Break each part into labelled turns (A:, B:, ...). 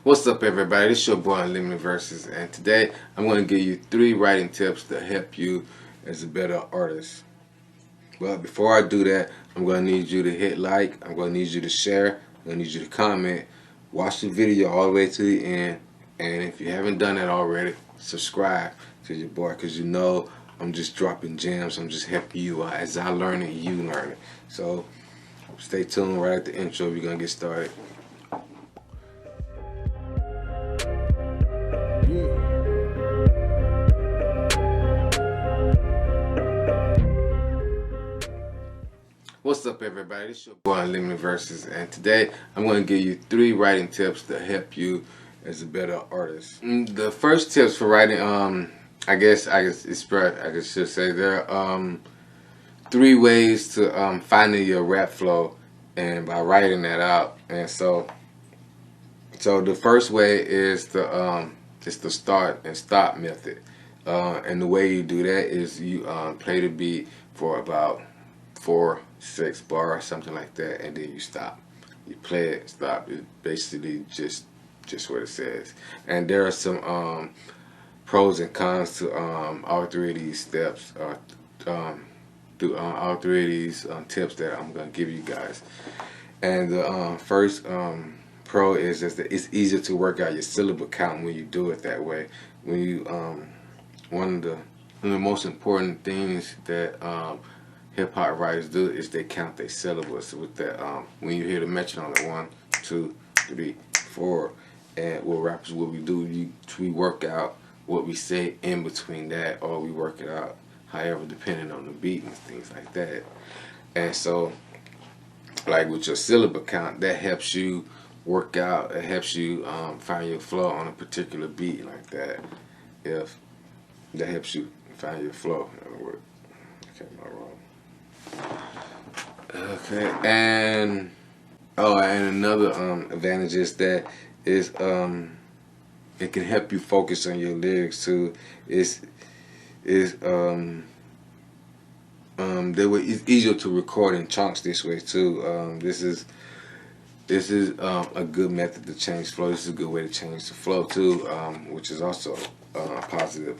A: What's up, everybody? This is your boy Unlimited Verses, and today I'm going to give you 3 writing tips to help you as a better artist. But before I do that, I'm going to need you to hit like, I'm going to need you to share, I'm going to need you to comment, watch the video all the way to the end, and if you haven't done that already, subscribe to your boy, because you know I'm just dropping gems, I'm just helping you as I learn it, you learn it. So stay tuned. Right at the intro, we're going to get started. What's up, everybody? This is your boy Unlimited Verses, and today I'm going to give you 3 writing tips to help you as a better artist. The first tips for writing, I guess should say there are 3 ways to finding your rap flow, and by writing that out. And so the first way is the start and stop method, and the way you do that is you play the beat for about 4-6 bars, something like that, and then you stop. You play it, stop. It's basically just what it says. And there are some pros and cons to all 3 of these steps, through all 3 of these tips that I'm gonna give you guys. And the first pro is that it's easier to work out your syllable count when you do it that way. When you one of the most important things that hip-hop writers do is they count their syllables. With that, when you hear the mention on the 1, 2, 3, 4, and what rappers, what we do, we work out what we say in between that, or we work it out however, depending on the beat and things like that. And so, like with your syllable count, that helps you work out. It helps you find your flow on a particular beat like that. If that helps you find your flow, in other words. Okay, am I wrong? Okay, and another advantage is that it can help you focus on your lyrics too. It's easier to record in chunks this way too. This is a good method to change flow. This is a good way to change the flow too, which is also positive.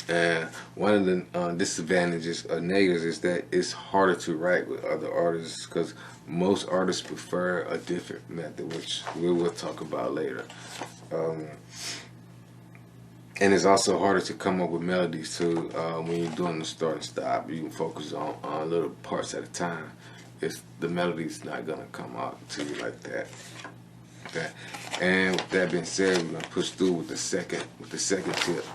A: And one of the disadvantages or negatives is that it's harder to write with other artists, because most artists prefer a different method, which we will talk about later. And it's also harder to come up with melodies too. When you're doing the start and stop, you can focus on little parts at a time. The melody's not gonna come out to you like that. Okay. And with that being said, we're gonna push through with the second tip.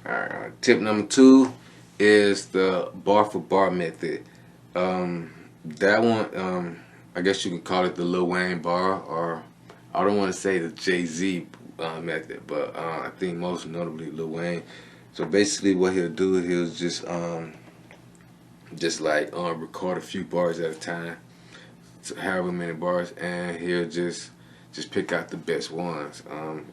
A: Alright, tip number 2 is the bar for bar method. That one, I guess you can call it the Lil Wayne bar, or I don't want to say the Jay-Z method, but I think most notably Lil Wayne. So basically, what he'll do, he'll just record a few bars at a time, however many bars, and he'll just pick out the best ones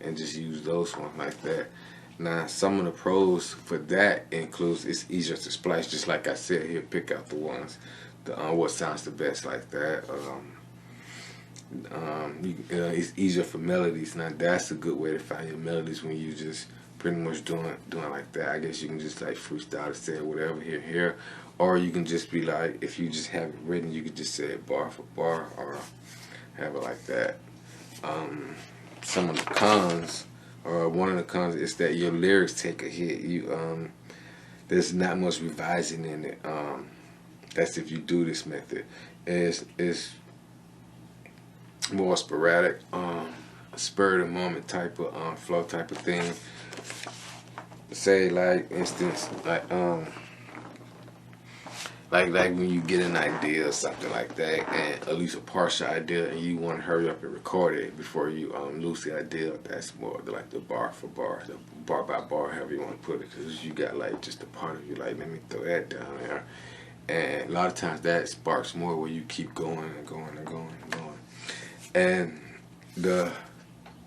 A: and just use those ones like that. Now, some of the pros for that includes it's easier to splice. Just like I said, he'll pick out the ones, what sounds the best like that. It's easier for melodies. Now, that's a good way to find your melodies when you just pretty much doing like that. I guess you can just like freestyle to say whatever here, or you can just be like, if you just have it written, you could just say it bar for bar, or have it like that. Some of the cons. One of the cons is that your lyrics take a hit. There's not much revising in it. That's if you do this method. It's more sporadic, spur of the moment type of flow type of thing. Say like instance, like when you get an idea or something like that, and at least a partial idea, and you want to hurry up and record it before you lose the idea. That's more like the bar for bar, the bar by bar, however you want to put it, because you got like just a part of you like, let me throw that down there, and a lot of times that sparks more where you keep going and going and going and going. And the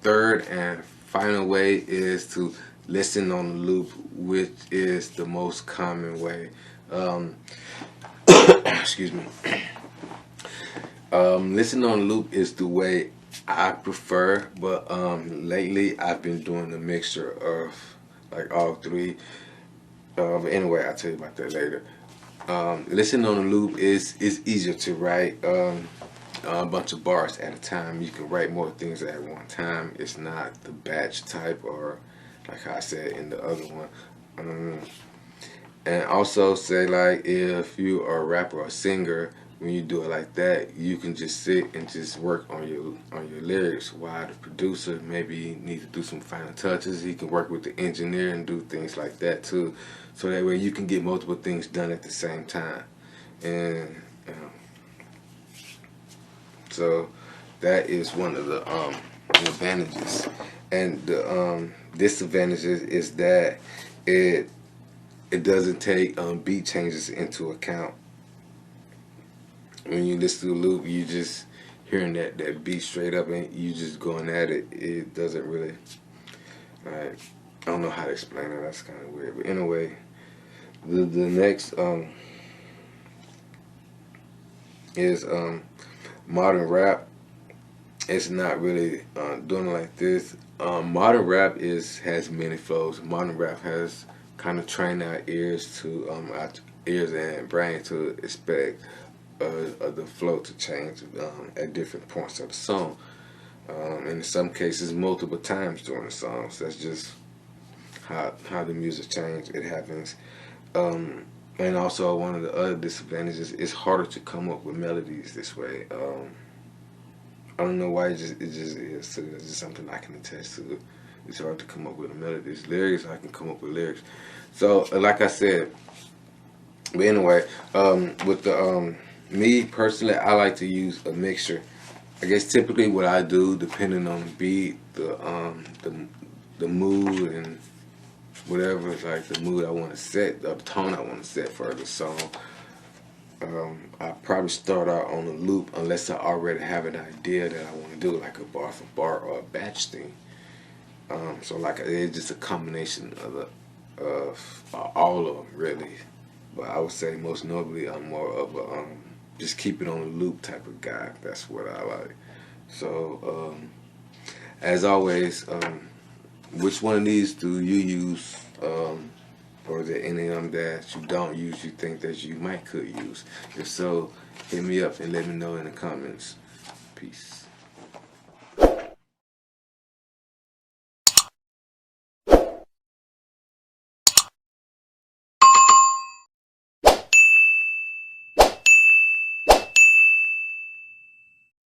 A: third and final way is to listen on the loop, which is the most common way. Excuse me. Listen on loop is the way I prefer, but lately I've been doing a mixture of like all three. But anyway, I'll tell you about that later. Listening on a loop is easier to write a bunch of bars at a time. You can write more things at one time. It's not the batch type, or like I said in the other one. And also say, like, if you are a rapper or singer, when you do it like that, you can just sit and just work on your lyrics, while the producer maybe need to do some final touches. He can work with the engineer and do things like that too, so that way you can get multiple things done at the same time. And so that is one of the advantages. And the disadvantages is that it doesn't take beat changes into account. When you listen to a loop, you just hearing that beat straight up and you just going at it. It doesn't really, like, I don't know how to explain it. That's kind of weird. But anyway, the next is modern rap. It's not really doing it like this. Modern rap has many flows. Modern rap has kind of trained our ears and brain to expect the flow to change at different points of the song. And in some cases, multiple times during the songs. That's just how the music changes. It happens. And also, one of the other disadvantages is harder to come up with melodies this way. I don't know why, it just is. So it's just something I can attest to. It's hard to come up with a melody. Lyrics, I can come up with lyrics. So, like I said, but anyway, with the me personally, I like to use a mixture. I guess typically what I do, depending on the beat, the mood, and whatever, like the mood I want to set, the tone I want to set for the song. I probably start out on a loop unless I already have an idea that I want to do, like a bar for bar or a batch thing. So like it's just a combination of all of them really. But I would say most notably I'm more of a just keep it on a loop type of guy. That's what I like. So as always, which one of these do you use? Or is there any of them that you don't use, you think that you could use? If so, hit me up and let me know in the comments. Peace.